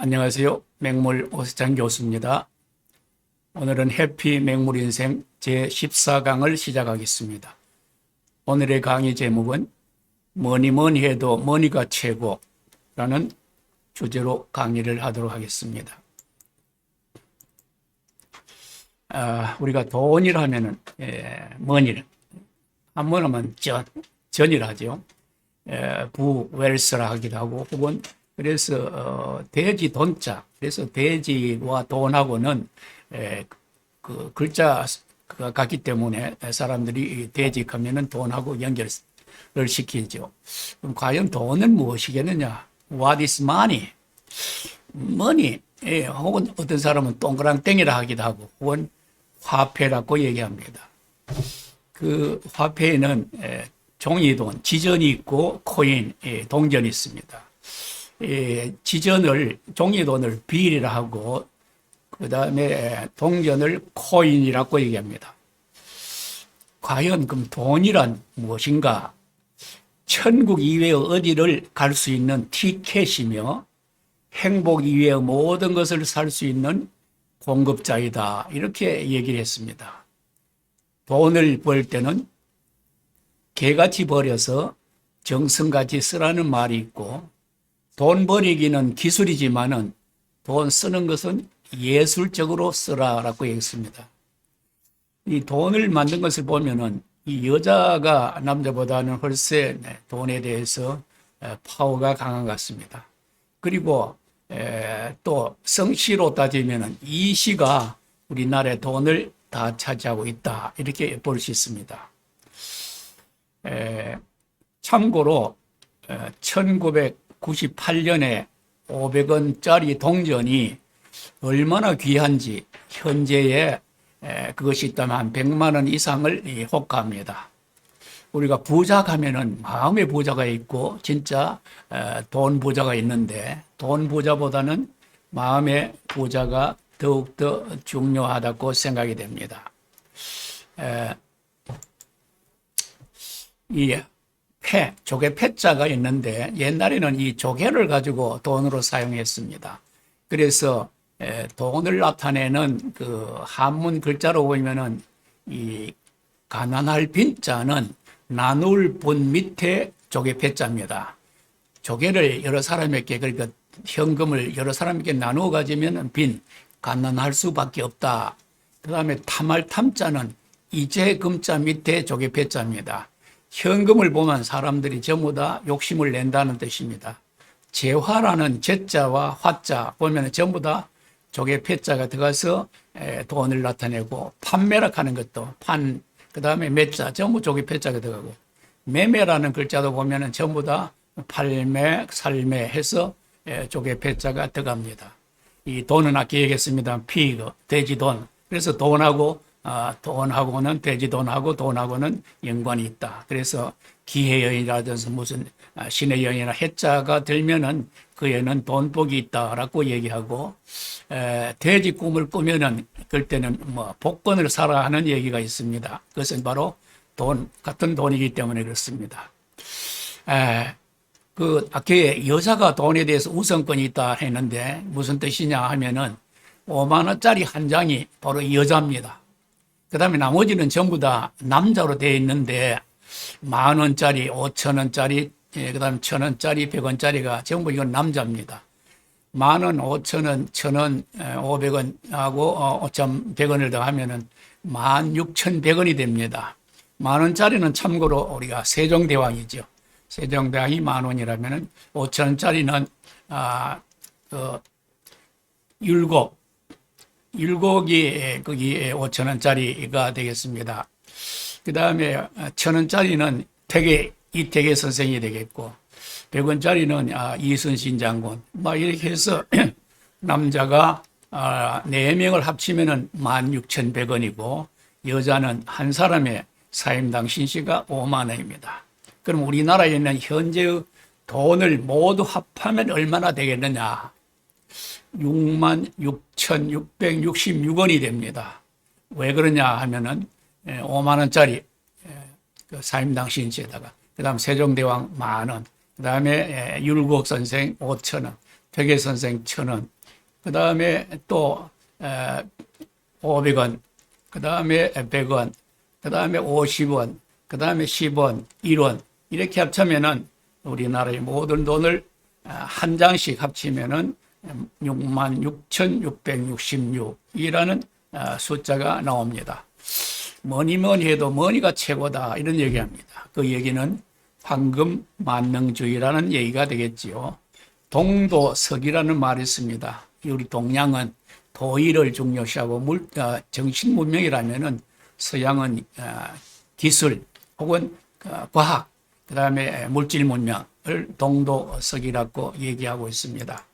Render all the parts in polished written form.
안녕하세요. 맹물 오세찬 교수입니다. 오늘은 해피 맹물인생 제14강을 시작하겠습니다. 오늘의 강의 제목은 뭐니 뭐니 해도 머니가 최고라는 주제로 강의를 하도록 하겠습니다. 우리가 돈이라 하면은 머니를 한번 하면 전이라 하죠. 웰스라 하기도 하고 혹은 그래서 돼지 돈자, 그래서 돼지와 돈하고는 그 글자가 같기 때문에 사람들이 돼지 하면은 돈하고 연결을 시키죠. 그럼 과연 돈은 무엇이겠느냐? What is money? money, 혹은 어떤 사람은 동그랑땡이라 하기도 하고 혹은 화폐라고 얘기합니다. 그 화폐에는 종이돈, 지전이 있고 코인, 동전이 있습니다. 지전을 종이돈을 빌이라 하고 그 다음에 동전을 코인이라고 얘기합니다. 과연 그럼 돈이란 무엇인가? 천국 이외의 어디를 갈 수 있는 티켓이며 행복 이외의 모든 것을 살 수 있는 공급자이다. 이렇게 얘기를 했습니다. 돈을 벌 때는 개같이 벌여서 정성같이 쓰라는 말이 있고 돈 벌이기는 기술이지만은 돈 쓰는 것은 예술적으로 쓰라라고 했습니다. 이 돈을 만든 것을 보면은 이 여자가 남자보다는 훨씬 돈에 대해서 파워가 강한 것 같습니다. 그리고 또 성씨로 따지면은 이 씨가 우리나라의 돈을 다 차지하고 있다 이렇게 볼 수 있습니다. 참고로 1998년에 500원짜리 동전이 얼마나 귀한지 현재에 그것이 있다면 한 100만 원 이상을 호가합니다. 우리가 부자 가면은 마음의 부자가 있고 진짜 돈 부자가 있는데 돈 부자보다는 마음의 부자가 더욱더 중요하다고 생각이 됩니다. 이 조개 패자가 있는데 옛날에는 이 조개를 가지고 돈으로 사용했습니다. 그래서 돈을 나타내는 그 한문 글자로 보면은 이 가난할 빈자는 나눌 분 밑에 조개 패자입니다. 조개를 여러 사람에게 그러니까 현금을 여러 사람에게 나누어 가지면 빈 가난할 수밖에 없다. 그다음에 탐할 탐자는 이제 금자 밑에 조개 패자입니다. 현금을 보면 사람들이 전부 다 욕심을 낸다는 뜻입니다. 재화라는 제자와 화자 보면 전부 다 조개 패자가 들어가서 돈을 나타내고 판매라 하는 것도 그 다음에 매자 전부 조개 패자가 들어가고 매매라는 글자도 보면 전부 다 팔매, 살매 해서 조개 패자가 들어갑니다. 이 돈은 아까 얘기했습니다. 피그, 돼지돈. 그래서 돈하고는 돼지돈하고 돈하고는 연관이 있다. 그래서 기해 여인이라든지 무슨 신의 여인이나 해자가 들면은 그 애는 돈복이 있다라고 얘기하고 돼지 꿈을 꾸면은 그때는 뭐 복권을 사라 하는 얘기가 있습니다. 그것은 바로 돈 같은 돈이기 때문에 그렇습니다. 그 아까 여자가 돈에 대해서 우선권이 있다 했는데 무슨 뜻이냐 하면은 5만 원짜리 한 장이 바로 여자입니다. 그 다음에 나머지는 전부 다 남자로 되어 있는데 10,000원짜리, 5,000원짜리, 그 다음에 1,000원짜리, 100원짜리가 전부 이건 남자입니다. 10,000원, 5,000원, 1,000원, 500원하고 5,100원을 더하면은 16,100원이 됩니다. 10,000원짜리는 참고로 우리가 세종대왕이죠. 세종대왕이 10,000원이라면은 5,000원짜리는 율곡이 거기 5,000원짜리가 되겠습니다. 그 다음에 1,000원짜리는 이태계 선생이 되겠고 100원짜리는 이순신 장군 막 이렇게 해서 남자가 4명을 합치면은 16,100원이고 여자는 한 사람의 사임당 신시가 5만 원입니다. 그럼 우리나라에 있는 현재의 돈을 모두 합하면 얼마나 되겠느냐? 66,666원이 됩니다. 왜 그러냐 하면은 5만 원짜리 사임당 신시에다가 그다음 세종대왕 10,000원, 그다음에 율곡 선생 5,000원, 백의 선생 1,000원, 그 다음에 또 500원, 그 다음에 100원, 그 다음에 50원, 그 다음에 10원, 1원 이렇게 합치면은 우리나라의 모든 돈을 한 장씩 합치면은 66,666이라는 숫자가 나옵니다. 뭐니 뭐니 해도 머니가 최고다 이런 얘기합니다. 그 얘기는 황금 만능주의라는 얘기가 되겠지요. 동도석이라는 말이 있습니다. 우리 동양은 도의를 중요시하고 정신 문명이라면은 서양은 기술 혹은 과학, 그 다음에 물질 문명을 동도석이라고 얘기하고 있습니다.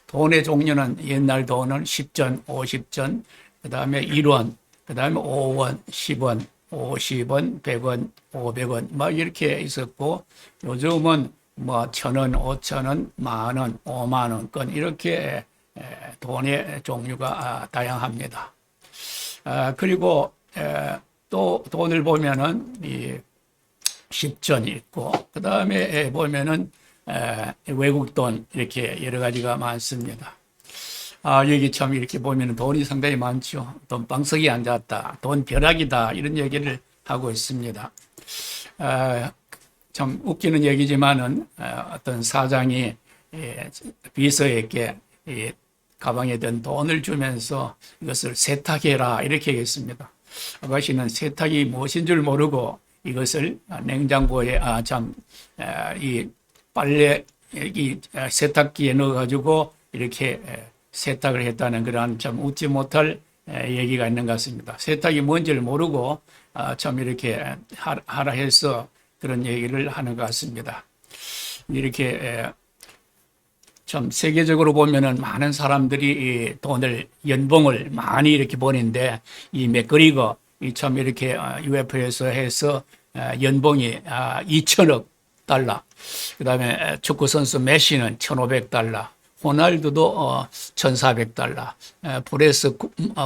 돈의 종류는 옛날 돈은 10전, 50전, 그 다음에 1원, 그 다음에 5원, 10원, 50원, 100원, 500원 막 이렇게 있었고 요즘은 뭐 1,000원, 5,000원, 만원, 5만원권 이렇게 돈의 종류가 다양합니다. 그리고 또 돈을 보면은 이 10전이 있고 그 다음에 보면은 외국 돈 이렇게 여러 가지가 많습니다. 여기 참 이렇게 보면 돈이 상당히 많죠. 돈방석에 앉았다, 돈 벼락이다 이런 얘기를 하고 있습니다. 참 웃기는 얘기지만은 어떤 사장이 비서에게 가방에 든 돈을 주면서 이것을 세탁해라 이렇게 얘기했습니다. 아가씨는 세탁이 무엇인 줄 모르고 이것을 냉장고에 이 빨래 이 세탁기에 넣어가지고 이렇게 세탁을 했다는 그런 참 웃지 못할 얘기가 있는 것 같습니다. 세탁이 뭔지를 모르고 참 이렇게 하라 해서 그런 얘기를 하는 것 같습니다. 이렇게 참 세계적으로 보면은 많은 사람들이 돈을 연봉을 많이 이렇게 버는데 이 맥거리거 참 이렇게 UF에서 해서 연봉이 2천억 달러, 그 다음에 축구 선수 메시는 1,500달러, 호날두도 1,400달러, 브레스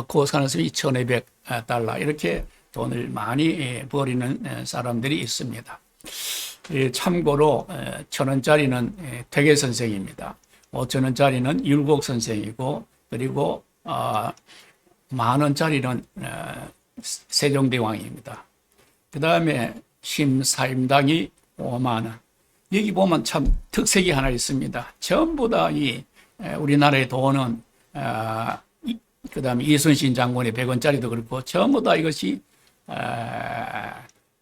코사는스이 1,200달러 이렇게 돈을 많이 버리는 사람들이 있습니다. 참고로 1,000원짜리는 퇴계 선생입니다. 5,000원짜리는 율곡 선생이고 그리고 10,000원짜리는 세종대왕입니다. 그 다음에 심사임당이 50,000원. 여기 보면 참 특색이 하나 있습니다. 전부 다 우리나라의 돈은 그 다음에 이순신 장군의 100원짜리도 그렇고 전부 다 이것이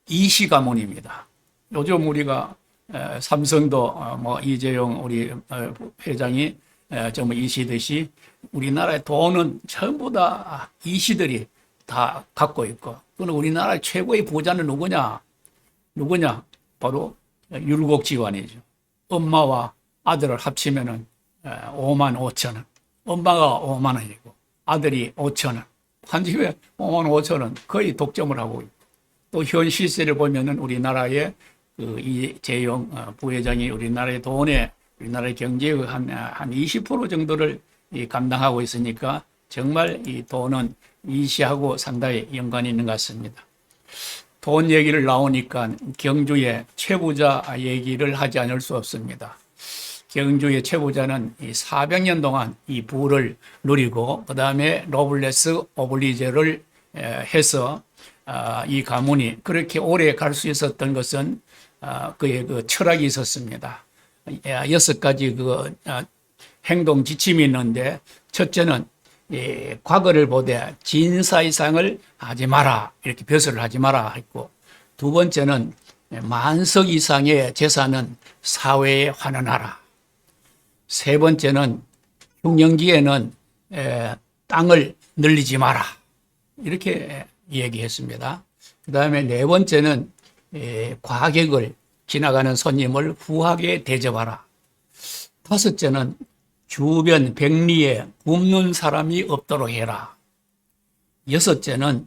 이시 가문입니다. 요즘 우리가 삼성도 뭐 이재용 우리 회장이 정말 이시듯이 우리나라의 돈은 전부 다 이시들이 다 갖고 있고, 그럼 우리나라의 최고의 부자는 누구냐? 바로 율곡지환이죠. 엄마와 아들을 합치면은 55,000원. 엄마가 50,000원이고 아들이 5,000원. 한 집에 55,000원 거의 독점을 하고 있고, 또 현 시세를 보면은 우리나라의 이재용 부회장이 우리나라의 우리나라의 경제의 한 20% 정도를 감당하고 있으니까 정말 이 돈은 이시하고 상당히 연관이 있는 것 같습니다. 돈 얘기를 나오니까 경주의 최부자 얘기를 하지 않을 수 없습니다. 경주의 최부자는 400년 동안 이 부를 누리고 그 다음에 노블레스 오블리제를 해서 이 가문이 그렇게 오래 갈 수 있었던 것은 그의 그 철학이 있었습니다. 6가지 행동 지침이 있는데, 첫째는 과거를 보되 진사 이상을 하지 마라, 이렇게 벼슬을 하지 마라 했고, 두 번째는 만석 이상의 재산은 사회에 환원하라. 세 번째는 흉년기에는 땅을 늘리지 마라, 이렇게 얘기했습니다. 그 다음에 네 번째는 과객을, 지나가는 손님을 후하게 대접하라. 다섯째는 주변 백리에 굶는 사람이 없도록 해라. 여섯째는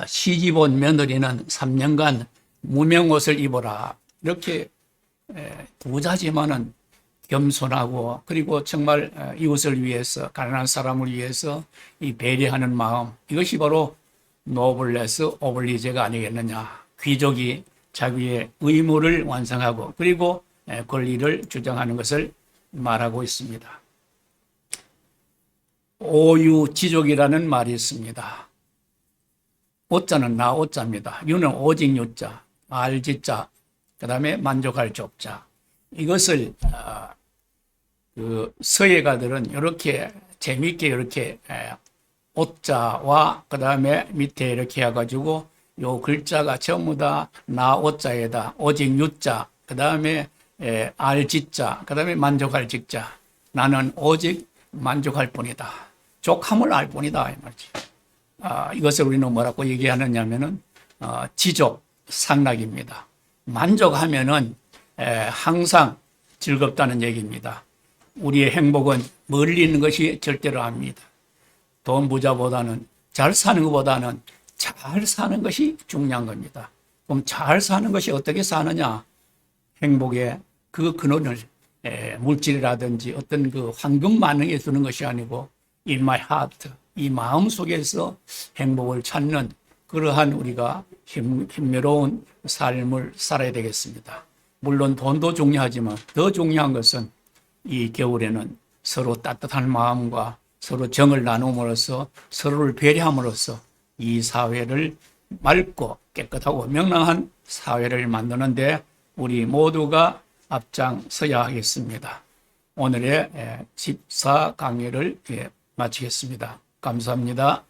시집온 며느리는 3년간 무명옷을 입어라. 이렇게 부자지만은 겸손하고, 그리고 정말 이웃을 위해서, 가난한 사람을 위해서 이 배려하는 마음, 이것이 바로 노블레스 오블리제가 아니겠느냐. 귀족이 자기의 의무를 완성하고 그리고 권리를 주장하는 것을 말하고 있습니다. 오유지족이라는 말이 있습니다. 오자는 나 오자입니다. 유는 오직 유자, 알지자, 그 다음에 만족할 족자. 이것을 그 서예가들은 이렇게 재미있게 이렇게 오자와 그 다음에 밑에 이렇게 해가지고 요 글자가 전부 다 나 오자에다 오직 유자, 그 다음에 알지자, 그 다음에 만족할 직자. 나는 오직 만족할 뿐이다. 족함을 알 뿐이다. 이 말이지. 이것을 우리는 뭐라고 얘기하느냐면은 지족 상락입니다. 만족하면은 항상 즐겁다는 얘기입니다. 우리의 행복은 멀리 있는 것이 절대로 아닙니다. 돈 부자보다는 잘 사는 것보다는 잘 사는 것이 중요한 겁니다. 그럼 잘 사는 것이 어떻게 사느냐? 행복의 그 근원을 물질이라든지 어떤 그 황금 만능에 두는 것이 아니고 in my heart, 이 마음 속에서 행복을 찾는 그러한 우리가 힘내로운 삶을 살아야 되겠습니다. 물론 돈도 중요하지만 더 중요한 것은 이 겨울에는 서로 따뜻한 마음과 서로 정을 나눔으로써 서로를 배려함으로써 이 사회를 맑고 깨끗하고 명랑한 사회를 만드는데 우리 모두가 앞장서야 하겠습니다. 오늘의 집사 강의를 마치겠습니다. 감사합니다.